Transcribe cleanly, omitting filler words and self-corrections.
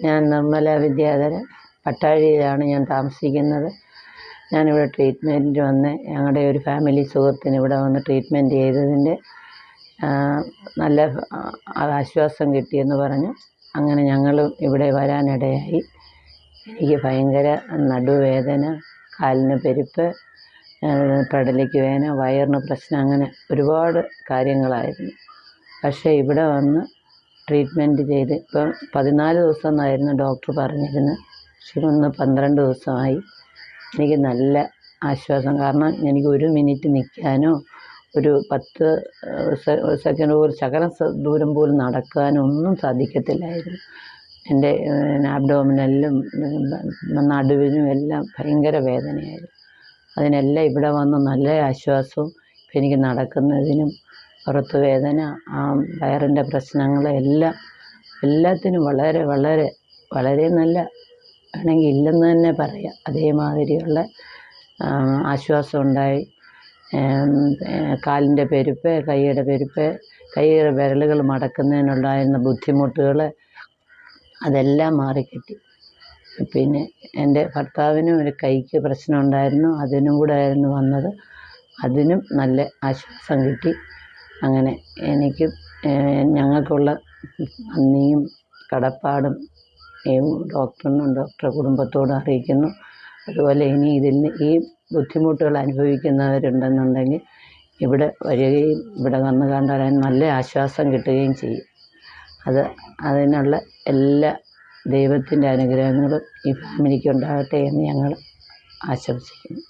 ഞാൻ നിർമ്മല വിദ്യാധരൻ, പട്ടാഴിയിലാണ് ഞാൻ താമസിക്കുന്നത്. ഞാനിവിടെ ട്രീറ്റ്മെൻറ്റ് വന്ന് ഞങ്ങളുടെ ഒരു ഫാമിലി സുഹൃത്തിന് ഇവിടെ വന്ന് ട്രീറ്റ്മെൻറ്റ് ചെയ്തതിൻ്റെ നല്ല ആശ്വാസം കിട്ടിയെന്ന് പറഞ്ഞു. അങ്ങനെ ഞങ്ങളും ഇവിടെ വരാനിടയായി. എനിക്ക് ഭയങ്കര നടുവേദന, കാലിന് പെരുപ്പ്, പെടലിക്ക് വേദന, വയറിന് പ്രശ്നം, അങ്ങനെ ഒരുപാട് കാര്യങ്ങളായിരുന്നു. പക്ഷേ ഇവിടെ വന്ന് ട്രീറ്റ്മെൻറ്റ് ചെയ്ത് ഇപ്പം 14 ദിവസം എന്നായിരുന്നു ഡോക്ടർ പറഞ്ഞിരുന്നത്. പക്ഷേ ഇന്ന് 12 ദിവസമായി. എനിക്ക് നല്ല ആശ്വാസം. കാരണം എനിക്ക് 1 മിനിറ്റ് നിൽക്കാനോ ഒരു 10 സെക്കൻഡ് പോലും ശകലം ദൂരം പോലും നടക്കാനോ ഒന്നും സാധിക്കത്തില്ലായിരുന്നു. എൻ്റെ ആബ്ഡോമിനലിലും നടുവിനും എല്ലാം ഭയങ്കര വേദനയായിരുന്നു. അതിനെല്ലാം ഇവിടെ വന്ന് നല്ല ആശ്വാസവും ഇപ്പം എനിക്ക് നടക്കുന്നതിനും പുറത്ത് വേദന, വയറിൻ്റെ പ്രശ്നങ്ങൾ എല്ലാത്തിനും വളരെ വളരെ വളരെ നല്ല, വേണമെങ്കിൽ ഇല്ലെന്ന് തന്നെ പറയാം, അതേമാതിരിയുള്ള ആശ്വാസം ഉണ്ടായി. കാലിൻ്റെ പെരുപ്പ്, കൈയുടെ പെരുപ്പ്, കൈയുടെ വിരലുകൾ മടക്കുന്നതിനുണ്ടായിരുന്ന ബുദ്ധിമുട്ടുകൾ അതെല്ലാം മാറിക്കിട്ടി. പിന്നെ എൻ്റെ ഭർത്താവിനും ഒരു കൈക്ക് പ്രശ്നം ഉണ്ടായിരുന്നു, അതിനും കൂടെ ആയിരുന്നു വന്നത്. അതിനും നല്ല ആശ്വാസം കിട്ടി. അങ്ങനെ എനിക്കും ഞങ്ങൾക്കുള്ള നന്ദിയും കടപ്പാടും ഡോക്ടറിനും ഡോക്ടറുടെ കുടുംബത്തോടും അറിയിക്കുന്നു. അതുപോലെ ഇനി ഈ ബുദ്ധിമുട്ടുകൾ അനുഭവിക്കുന്നവരുണ്ടെന്നുണ്ടെങ്കിൽ ഇവിടെ വരികയും ഇവിടെ വന്ന് കണ്ടാൽ നല്ല ആശ്വാസം കിട്ടുകയും ചെയ്യും. അതിനുള്ള എല്ലാ ദൈവത്തിൻ്റെ അനുഗ്രഹങ്ങളും ഈ ഫാമിലിക്ക് ഉണ്ടാകട്ടെ എന്ന് ഞങ്ങൾ ആശംസിക്കുന്നു.